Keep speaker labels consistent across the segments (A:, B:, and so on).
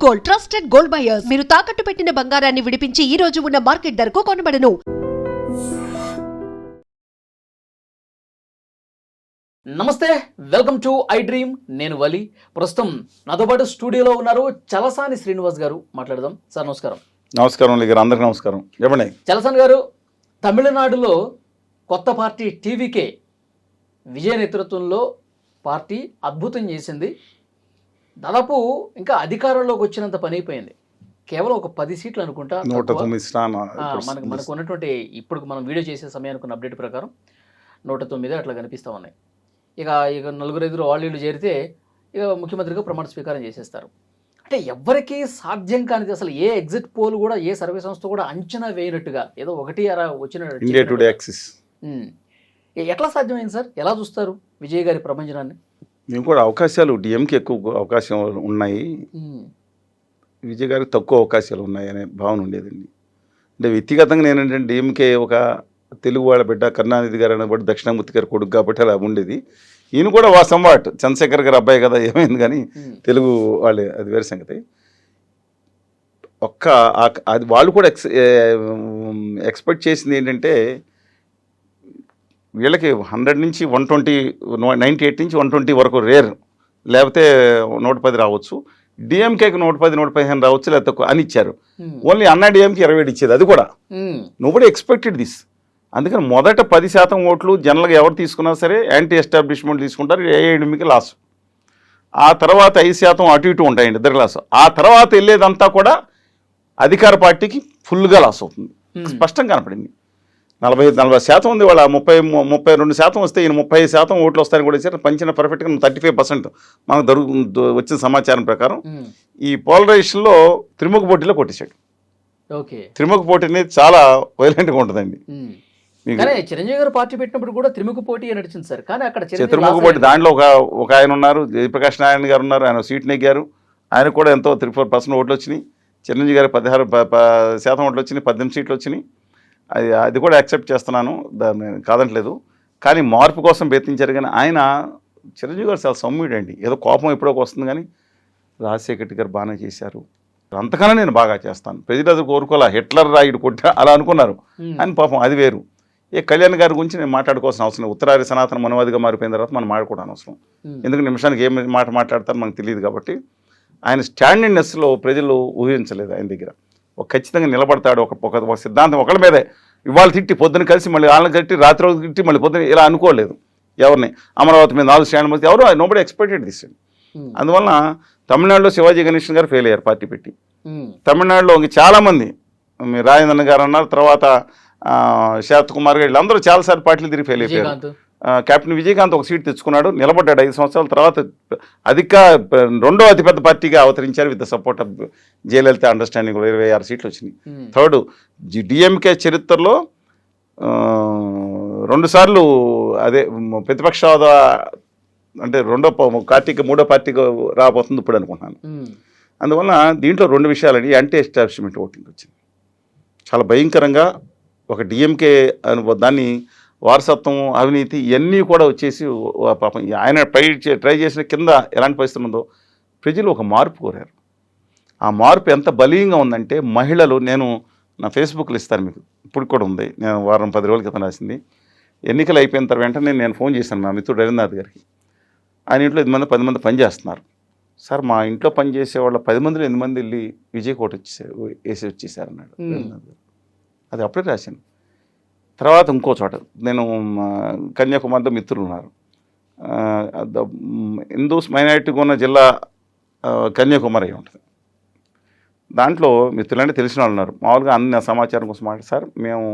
A: Gold, trusted gold buyers. మీరు తాకట్టు పెట్టిన బంగారాన్ని విడిపించి ఈ రోజు ఉన్న మార్కెట్ ధరకు కొనబడను.
B: నమస్తే, వెల్కమ్ టు ఐ డ్రీమ్. నేను వలి. ప్రస్తుతం నాతో పాటు స్టూడియోలో ఉన్నారు చలసాని శ్రీనివాస్ గారు. మాట్లాడదాం. సార్ నమస్కారం.
C: నమస్కారం గారు, అందరికీ నమస్కారం. చెప్పండి.
B: చలసాని గారు, తమిళనాడులో కొత్త పార్టీ టీవీకే విజయ నేతృత్వంలో పార్టీ అద్భుతం చేసింది. దాదాపు ఇంకా అధికారంలోకి వచ్చినంత పని అయిపోయింది. కేవలం ఒక 10 సీట్లు అనుకుంటా.
C: 109
B: మనకు ఉన్నటువంటి ఇప్పుడు మనం వీడియో చేసే సమయానికి అప్డేట్ ప్రకారం 109 అట్లా కనిపిస్తూ ఉన్నాయి. ఇక నలుగురు ఎదురు వాళ్ళు చేరితే ఇక ముఖ్యమంత్రిగా ప్రమాణ స్వీకారం చేసేస్తారు. అంటే ఎవరికి సాధ్యం కానిది, అసలు ఏ ఎగ్జిట్ పోల్ కూడా ఏ సర్వే సంస్థ కూడా అంచనా వేయనట్టుగా ఏదో ఒకటి అలా వచ్చిన ఎట్లా సాధ్యమైంది సార్? ఎలా చూస్తారు విజయ్ గారి ప్రభంజనాన్ని?
C: మేము కూడా అవకాశాలు డిఎంకి ఎక్కువ అవకాశం ఉన్నాయి, విజయ్ గారికి తక్కువ అవకాశాలు ఉన్నాయి అనే భావన ఉండేదండి. అంటే వ్యక్తిగతంగా నేనంటే డిఎంకే ఒక తెలుగు వాళ్ళ బిడ్డ కరుణానిధి గారు అనేవాడు దక్షిణామూర్తి గారి కొడుకు కాబట్టి అలా ఉండేది. ఈయన కూడా వాసంవాట్ చంద్రశేఖర్ గారు అబ్బాయి కదా, ఏమైంది కానీ తెలుగు వాళ్ళే, అది వేరే సంగతి. అది వాళ్ళు కూడా ఎక్స్పెక్ట్ చేసింది ఏంటంటే వీళ్ళకి 100 నుంచి 120, 98 నుంచి 120 వరకు రేర్, లేకపోతే 110 రావచ్చు. డిఎంకేకి 110, 115 రావచ్చు, లేకపోతే అని ఇచ్చారు. ఓన్లీ అన్నా డిఎంకి 27 ఇచ్చేది, అది కూడా నోబడీ ఎక్స్పెక్టెడ్ దిస్. అందుకని మొదట 10% ఓట్లు జనరల్గా ఎవరు తీసుకున్నా సరే యాంటీ ఎస్టాబ్లిష్మెంట్ తీసుకుంటారు, ఏఐడిఎంకి లాస్. ఆ తర్వాత 5% అటు ఇటు ఉంటాయండి, ఇద్దరు లాస్. ఆ తర్వాత వెళ్ళేదంతా కూడా అధికార పార్టీకి ఫుల్గా లాస్ అవుతుంది. స్పష్టంగా కనపడింది. 40% ఉంది, వాళ్ళ 32% వస్తే ఈయన 30% ఓట్లు వస్తాయని కూడా ఇచ్చారు. పంచిన పర్ఫెక్ట్గా 35% మనకు వచ్చిన సమాచారం ప్రకారం. ఈ పోలరైజేషన్లో త్రిముఖ పోటీలో కొట్టేశాడు. త్రిముఖ పోటీ అనేది చాలా వైలెంట్గా ఉంటుందండి.
B: చిరంజీవి గారు పార్టీ పెట్టినప్పుడు కూడా త్రిముఖ పోటీ నడిచింది సార్. కానీ అక్కడ
C: త్రిముఖ పోటీ దాంట్లో ఒక ఆయన ఉన్నారు, జయప్రకాష్ నారాయణ గారు ఉన్నారు, ఆయన సీట్ నెగ్గారు. ఆయన కూడా ఎంతో 34% ఓట్లు వచ్చినాయి. చిరంజీవి గారు 16% ఓట్లు వచ్చినాయి, 18 సీట్లు వచ్చినాయి. అది కూడా యాక్సెప్ట్ చేస్తున్నాను, దాన్ని కాదంటలేదు. కానీ మార్పు కోసం ప్రయత్నించారు. కానీ ఆయన చిరంజీవి గారు చాలా సౌమ్యుడండి. ఏదో కోపం ఎప్పుడో వస్తుంది, కానీ రాజశేఖర్ రెడ్డి గారు బాగానే చేశారు, అంతకన్నా నేను బాగా చేస్తాను, ప్రజలు అది కోరుకోలే, హిట్లర్ రాయుడు కొట్టా అలా అనుకున్నారు. అని పాపం అది వేరు. కళ్యాణ్ గారి గురించి నేను మాట్లాడుకోవాల్సిన అవసరం లేదు. ఉత్తరాది సనాతన మనవాదిగా మారిపోయిన తర్వాత మనం మాట్లాడుకోవడం అవసరం. ఎందుకంటే నిమిషానికి ఏం మాట మాట్లాడతారో మనకు తెలియదు. కాబట్టి ఆయన స్టాండర్డ్నెస్లో ప్రజలు ఊహించలేదు. ఆయన దగ్గర ఒక ఖచ్చితంగా నిలబడతాడు. ఒక సిద్ధాంతం ఒకళ్ళ మీదే ఇవాళ తిట్టి పొద్దున కలిసి మళ్ళీ వాళ్ళని తిట్టి రాత్రి తిట్టి మళ్ళీ పొద్దున ఇలా అనుకోలేదు ఎవరిని. అమరావతి మీద 4 స్టాండ్ మధ్య ఎవరు నోబడీ ఎక్స్పెక్టెడ్ దిస్. అందువలన తమిళనాడులో శివాజీ గణేషన్ గారు ఫెయిల్ అయ్యారు పార్టీ పెట్టి. తమిళనాడులో చాలామంది, రాజేంద్రన్ గారు అన్నారు, తర్వాత శరత్ కుమార్ గారు, వీళ్ళందరూ చాలాసార్లు పార్టీలు తిరిగి ఫెయిల్ అయిపోయారు. కెప్టెన్ విజయకాంత్ ఒక సీట్ తెచ్చుకున్నాడు, నిలబడ్డాడు 5 సంవత్సరాల తర్వాత. రెండో అతిపెద్ద పార్టీగా అవతరించారు with the support of Jayalalithaa understanding. 26 సీట్లు వచ్చినాయి. థర్డ్ డిఎంకే చరిత్రలో 2 సార్లు అదే ప్రతిపక్ష హోదా, అంటే మూడో పార్టీగా రాబోతుంది ఇప్పుడు అనుకుంటున్నాను. అందువల్ల దీంట్లో 2 విషయాలండి. యాంటీ ఎస్టాబ్లిష్మెంట్ ఓటింగ్ వచ్చింది చాలా భయంకరంగా. ఒక డిఎంకే దాన్ని వారసత్వం, అవినీతి ఇవన్నీ కూడా వచ్చేసి పాపం ఆయన ట్రై చేసిన కింద ఎలాంటి పరిస్థితి ఉందో ప్రజలు ఒక మార్పు కోరారు. ఆ మార్పు ఎంత బలీయంగా ఉందంటే మహిళలు, నేను నా ఫేస్బుక్లో ఇస్తాను మీకు, ఇప్పుడు కూడా ఉంది, నేను 10 రోజుల క్రితం రాసింది. ఎన్నికలు అయిపోయిన తర్వాత వెంటనే నేను ఫోన్ చేశాను మా మిత్రుడు రవీంద్రనాథ్ గారికి. ఆయన ఇంట్లో 10 మంది పనిచేస్తున్నారు. సార్ మా ఇంట్లో పనిచేసే వాళ్ళ 10 మందిలో 8 మంది వెళ్ళి విజయ్ కోట వేసి వచ్చేసారు అన్నాడు రవీంద్రనాథ్ గారు. అది అప్పుడే రాశాను. తర్వాత ఇంకో చోట నేను కన్యాకుమారిలో మిత్రులు ఉన్నారు, హిందూస్ మైనారిటీగా ఉన్న జిల్లా కన్యాకుమారి అయి ఉంటుంది. దాంట్లో మిత్రులంటే తెలిసిన వాళ్ళు ఉన్నారు. మామూలుగా అన్ని సమాచారం కోసం మాట, సార్ మేము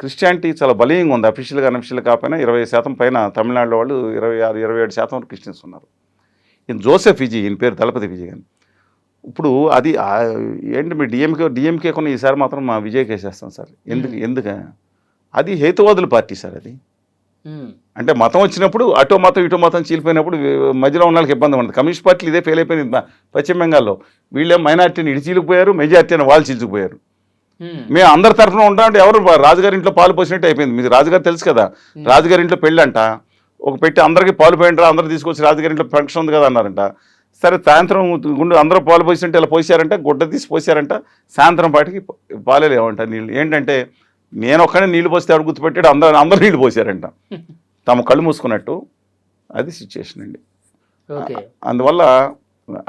C: క్రిస్టియానిటీ చాలా బలీయంగా ఉంది, అఫీషియల్గా అనఫీషియల్ కాకపోయినా 20% పైన తమిళనాడులో వాళ్ళు 26-27% వరకు క్రిస్టియన్స్ ఉన్నారు. ఈయన జోసెఫ్ విజయ్, ఈయన పేరు దళపతి విజయ్ అని. ఇప్పుడు అది ఏంటి మీ డిఎంకే కొన్ని ఈసారి మాత్రం మా విజయ్కి వేసేస్తాం సార్. ఎందుకు అది హేతువాదుల పార్టీ సార్. అది అంటే మతం వచ్చినప్పుడు అటో మతం ఇటో మతం చీలిపోయినప్పుడు మధ్యలో ఉన్న వాళ్ళకి ఇబ్బంది ఉండదు. కమ్యూనిస్ట్ పార్టీలు ఇదే ఫెయిల్ అయిపోయింది పశ్చిమ బెంగాల్లో. వీళ్ళే మైనార్టీని ఇడి చీలిపోయారు, మెజార్టీని వాళ్ళు చీల్చుకుపోయారు. మేము అందరి తరఫున ఉంటామంటే ఎవరు రాజుగారి ఇంట్లో పాలు పోసినట్టు అయిపోయింది. మీకు రాజుగారు తెలుసు కదా, రాజుగారి ఇంట్లో పెళ్ళంట, ఒక పెట్టి అందరికీ పాలు పోయింటారా, అందరూ తీసుకొచ్చి రాజుగారి ఇంట్లో ఫంక్షన్ ఉంది కదా అన్నారంట. సరే సాయంత్రం గుండు అందరూ పాలు పోసింటే ఇలా పోసారంట, గుడ్డ తీసి పోసారంట. సాయంత్రం పాటికి పాలే లేవంట నీళ్ళు. ఏంటంటే నేను ఒక్కడే నీళ్ళు పోస్తే ఎవరు గుర్తుపెట్టాడు, అందరూ నీళ్ళు పోసారంట తమ కళ్ళు మూసుకున్నట్టు. అది సిచ్యుయేషన్ అండి. అందువల్ల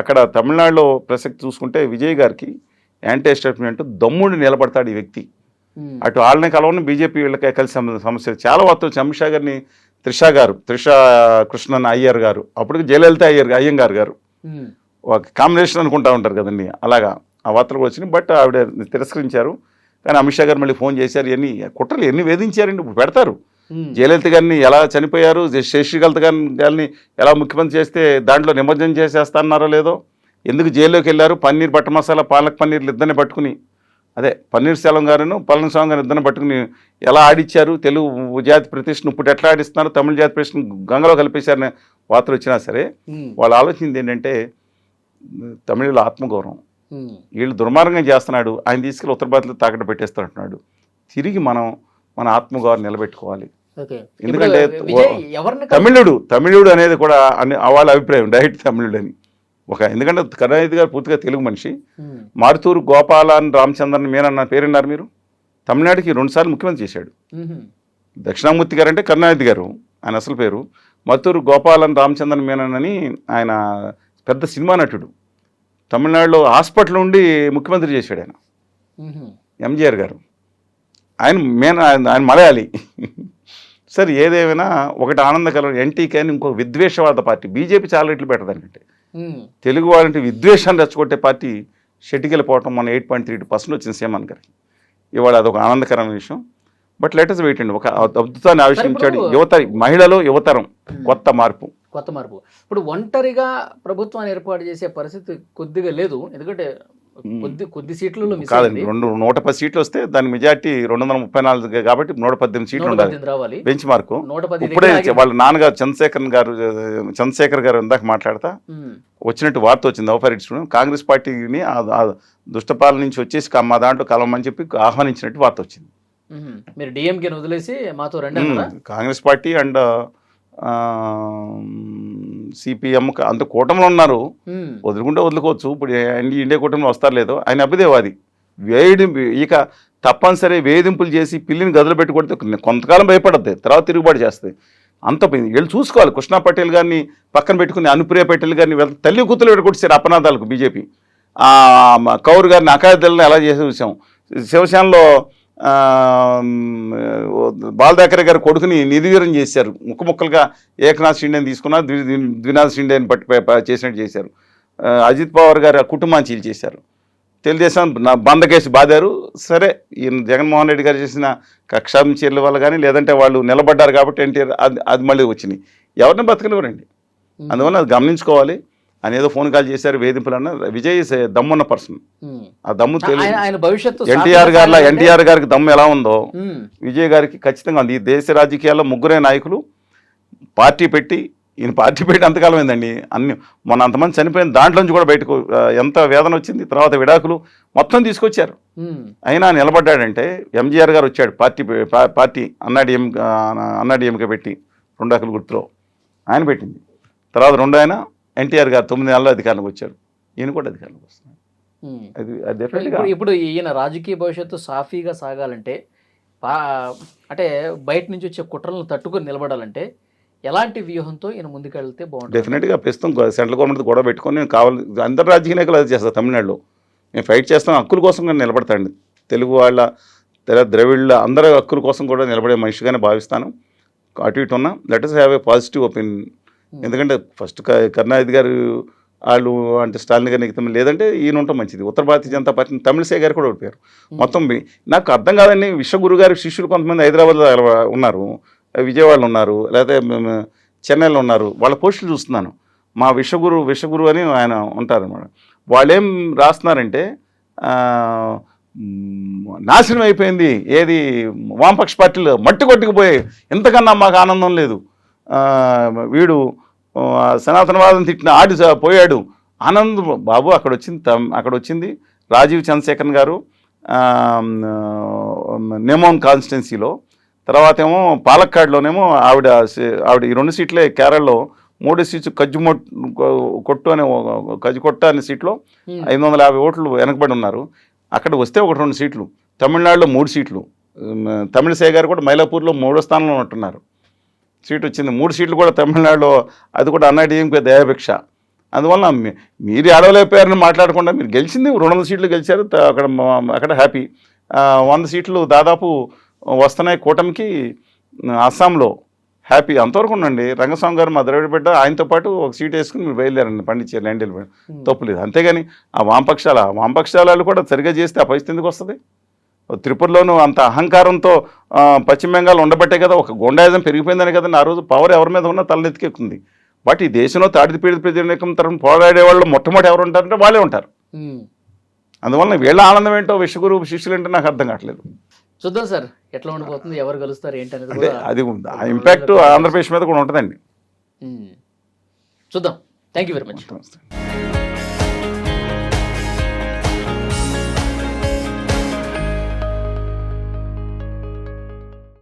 C: అక్కడ తమిళనాడులో ప్రసక్తి చూసుకుంటే విజయ్ గారికి యాంటీ ఎస్టాబ్లిష్మెంట్ దమ్ముడిని నిలబడతాడు ఈ వ్యక్తి. అటు వాళ్ళని కలవని బీజేపీ వీళ్ళకి కలిసి సమస్యలు చాలా వార్తలు. అమిత్ షా గారిని త్రిష కృష్ణన్ అయ్యర్ గారు, అప్పటికి జయలలిత అయ్యంగార్ గారు ఒక కాంబినేషన్ అనుకుంటా ఉంటారు కదండి, అలాగా ఆ వార్తలు కూడా వచ్చినాయి. బట్ ఆవిడ తిరస్కరించారు. కానీ అమిత్ షా గారు మళ్ళీ ఫోన్ చేశారు. కుట్రలు ఎన్ని వేధించారండి. ఇప్పుడు పెడతారు జయలలిత గారిని ఎలా చనిపోయారు, శశికళ గారిని ఎలా ముఖ్యమంత్రి చేస్తే దాంట్లో నిమజ్జనం చేసేస్తారన్నారో లేదో, ఎందుకు జైల్లోకి వెళ్ళారు, పన్నీర్ బటర్ మసాలా పాలక్ పన్నీర్లు ఇద్దరిని పట్టుకుని, అదే పన్నీర్ సెల్వం గారును పళనిస్వామి గారు ఇద్దరిని పట్టుకుని ఎలా ఆడిచ్చారు, తెలుగు జాతి ప్రతిష్టను ఇప్పుడు ఎట్లా ఆడిస్తున్నారు, తమిళ జాతి ప్రతిష్టను గంగలో కలిపేశారనే వార్తలు వచ్చినా సరే వాళ్ళు ఆలోచించింది ఏంటంటే తమిళలో ఆత్మగౌరవం. వీళ్ళు దుర్మార్గంగా చేస్తున్నాడు, ఆయన తీసుకెళ్ళి ఉత్తర భారత్లో తాకట్టు పెట్టేస్తున్నట్టున్నాడు. తిరిగి మన ఆత్మగౌరవం నిలబెట్టుకోవాలి. ఎందుకంటే తమిళుడు అనేది కూడా వాళ్ళ అభిప్రాయం డైరెక్ట్ తమిళుడు అని ఎందుకంటే కరుణానిధి గారు పూర్తిగా తెలుగు మనిషి. మారుతూరు గోపాలన్ రామచంద్రన్ మీనన్న పేరున్నారు మీరు, తమిళనాడుకి 2 సార్లు ముఖ్యమంత్రి చేశాడు. దక్షిణామూర్తి గారు అంటే కరుణానిధి గారు ఆయన అసలు పేరు. మరుతూరు గోపాలన్ రామచంద్రన్ మీనన్ అని ఆయన పెద్ద సినిమా నటుడు. తమిళనాడులో హాస్పిటల్ ఉండి ముఖ్యమంత్రి చేశాడు ఆయన, ఎంజీఆర్ గారు. ఆయన మలయాళి. సరే ఏదేమైనా ఒకటి ఆనందకరం, ఎన్టీకే అని ఇంకొక విద్వేషవాద పార్టీ. బీజేపీ చాలా రెట్లు పెట్టదంటే తెలుగు వాళ్ళంటే విద్వేషాన్ని రెచ్చగొట్టే పార్టీ షెట్టికెళ్ళిపోవటం మన 8.32% వచ్చింది సీమాన్ గారికి. ఇవాళ అదొక ఆనందకరమైన విషయం. బట్ లెటర్స్ వెయిట్ అండి. ఒక అద్భుతాన్ని ఆవిష్కరించాడు మహిళలో యువతరం కొత్త మార్పు.
B: ఇప్పుడు ఒంటరిగా ప్రభుత్వాన్ని ఏర్పాటు చేసే పరిస్థితి కొద్దిగా లేదు. ఎందుకంటే కొద్ది సీట్లలో
C: కాదండి, 110 సీట్లు వస్తే దాని మెజార్టీ 234 కాబట్టి 118 సీట్లు ఉండాలి బెంచ్ మార్కు. ఇప్పుడే వాళ్ళ నాన్నగారు చంద్రశేఖర్ గారు ఇందాక మాట్లాడతా వచ్చినట్టు వార్త వచ్చింది. అవఫరిట్స్ కాంగ్రెస్ పార్టీని దుష్టపాలన నుంచి వచ్చేసి మా దాంట్లో కలవమని చెప్పి ఆహ్వానించినట్టు వార్త వచ్చింది.
B: మీరు డిఎంకేని వదిలేసి మాతో రండి.
C: కాంగ్రెస్ పార్టీ అండ్ సిపిఎం అంత కూటమిలో ఉన్నారు, వదులుకోవచ్చు. ఇప్పుడు ఇండియా కూటమిలో వస్తారు లేదో ఆయన అభ్యుదేవాది. ఇక తప్పనిసరి వేధింపులు చేసి పిల్లిని గదులు పెట్టుకొడితే కొంతకాలం భయపడద్ది, తర్వాత తిరుగుబాటు చేస్తుంది. అంత వీళ్ళు చూసుకోవాలి. కృష్ణా పటేల్ గారిని పక్కన పెట్టుకుని అనుప్రియ పటేల్ గారిని తల్లి కూతురు పెట్టుకొచ్చారు అపనాదాలకు బీజేపీ. కౌర్ గారిని అకాయదల్ని ఎలా చేసి చూసాం. శివసేనలో బాలదాకరే గారి కొడుకుని నిర్వీర్యం చేశారు. ముక్కలుగా ఏకనాథ్ షిండేని తీసుకున్నారు, ద్వినాథ్ షిండేని చేసినట్టు చేశారు. అజిత్ పవార్ గారి కుటుంబాన్ని చీల్చేశారు. తెలుగుదేశం బందకేసి బాదారు. సరే ఈయన జగన్మోహన్ రెడ్డి గారు చేసిన కక్షాం చర్యల వల్ల కానీ లేదంటే వాళ్ళు నిలబడ్డారు కాబట్టి ఎన్టీఆర్ అది మళ్ళీ వచ్చినాయి. ఎవరిని బతకలేవరండి. అందువల్ల అది గమనించుకోవాలి. ఆయన ఏదో ఫోన్ కాల్ చేశారు వేధింపులు అన్న. విజయ్ దమ్మున్న పర్సన్. ఆ దమ్ము తెలియదు. ఎన్టీఆర్ గారికి దమ్ము ఎలా ఉందో విజయ్ గారికి ఖచ్చితంగా ఉంది. ఈ దేశ రాజకీయాల్లో ముగ్గురే నాయకులు పార్టీ పెట్టి ఈయన పార్టీ పెట్టి అంతకాలం అయిందండి. మొన్న అంతమంది చనిపోయిన దాంట్లో నుంచి కూడా బయటకు ఎంత వేదన వచ్చింది. తర్వాత విడాకులు మొత్తం తీసుకొచ్చారు. అయినా నిలబడ్డాడంటే ఎంజీఆర్ గారు వచ్చాడు పార్టీ అన్నాడీఎంకే పెట్టి 2 అకలు గుర్తులో ఆయన పెట్టింది. తర్వాత 2 ఆయన ఎన్టీఆర్ గారు 9 నెలల్లో అధికారంలోకి వచ్చారు. ఈయన కూడా అధికారంలోకి వస్తున్నారు.
B: ఇప్పుడు ఈయన రాజకీయ భవిష్యత్తు సాఫీగా సాగాలంటే అంటే బయట నుంచి వచ్చే కుట్రలను తట్టుకొని నిలబడాలంటే ఎలాంటి వ్యూహంతో ఈయన ముందుకెళ్తే బాగుంటుంది?
C: డెఫినెట్గా ప్రస్తుతం సెంట్రల్ గవర్నమెంట్ గొడవ పెట్టుకొని నేను కావాలి అందరు రాజకీయ నాయకులు అది చేస్తారు. తమిళనాడులో నేను ఫైట్ చేస్తాను, హక్కుల కోసం కూడా నిలబడతాను. తెలుగు వాళ్ళ ద్రవిళ్ళ అందరి హక్కుల కోసం కూడా నిలబడే మనిషిగానే భావిస్తాను. అటు ఇటు ఉన్నా let us have a positive opinion. ఎందుకంటే ఫస్ట్ కరుణానిధి గారు వాళ్ళు అంటే స్టాలిన్ గారు నెగ్గుతాం, లేదంటే ఈయన ఉంటాం మంచిది. ఉత్తర భారతీయ జనతా పార్టీ తమిళసై గారు కూడా ఓడిపోయారు. మొత్తం నాకు అర్థం కాదండి. విశ్వగురు గారి శిష్యులు కొంతమంది హైదరాబాద్లో ఉన్నారు, విజయవాడలో ఉన్నారు, లేకపోతే చెన్నైలో ఉన్నారు. వాళ్ళ పోస్టులు చూస్తున్నాను. మా విశ్వగురు అని ఆయన ఉంటారన్నమాట. వాళ్ళేం రాస్తున్నారంటే నాశనం అయిపోయింది ఏది వామపక్ష పార్టీలు మట్టి కొట్టుకుపోయాయి, ఇంతకన్నా మాకు ఆనందం లేదు, వీడు సనాతనవాదం తిట్టిన పోయాడు. ఆనంద్ బాబు అక్కడ వచ్చింది రాజీవ్ చంద్రశేఖరన్ గారు నెమోన్ కాన్స్టిట్యున్సీలో, తర్వాత ఏమో పాలక్కాడ్లోనేమో ఆవిడ ఈ 2 సీట్లే కేరళలో మోడీ సీటు కొట్టు అనే కజ్జికొట్ట అనే సీట్లో 550 ఓట్లు వెనకబడి ఉన్నారు. అక్కడ వస్తే 1-2 సీట్లు, తమిళనాడులో 3 సీట్లు, తమిళిసై గారు కూడా మైలాపూర్లో 3వ స్థానంలో ఉంటున్నారు, సీట్ వచ్చింది. 3 సీట్లు కూడా తమిళనాడులో, అది కూడా అన్నాడీఎంకే దయాభిక్ష. అందువల్ల మీరు అడవలేకపోయారని మాట్లాడకుండా మీరు గెలిచింది 200 సీట్లు గెలిచారు, అక్కడ హ్యాపీ. 100 సీట్లు దాదాపు వస్తున్నాయి కూటమికి అస్సాంలో, హ్యాపీ. అంతవరకు ఉండండి. రంగస్వామి గారు మా ద్రవిడ బిడ్డ, ఆయనతో పాటు ఒక సీట్ వేసుకుని మీరు బయలుదేరండి, పండించారు, ల్యాండ్ వెళ్ళిపోయాడు, తప్పులేదు. అంతేగాని ఆ వామపక్షాలు కూడా సరిగా చేస్తే ఆ పరిస్థితి ఎందుకు వస్తుంది? త్రిపురలోనూ అంత అహంకారంతో పశ్చిమ బెంగాల్ ఉండబట్టే కదా, ఒక గుండాయిజం పెరిగిపోయిందని కదండి. ఆ రోజు పవర్ ఎవరి మీద ఉన్నా తలనెత్తికెక్కుతుంది. బట్ ఈ దేశంలో తాడిత పీడిత ప్రజానీకం తరఫున పోరాడే వాళ్ళు మొట్టమొదటి ఎవరు ఉంటారంటే వాళ్ళే ఉంటారు. అందువల్ల వీళ్ళ ఆనందం ఏంటో విశ్వగురు శిష్యులు అంటే నాకు అర్థం కావట్లేదు.
B: చూద్దాం సార్ ఎట్లా ఉండిపోతుంది, ఎవరు కలుస్తారు ఏంటి అనేది
C: అంటే
B: కూడా
C: అది ఆ ఇంపాక్ట్ ఆంధ్రప్రదేశ్ మీద కూడా ఉంటుందండి.
B: చూద్దాం. Thank you very much.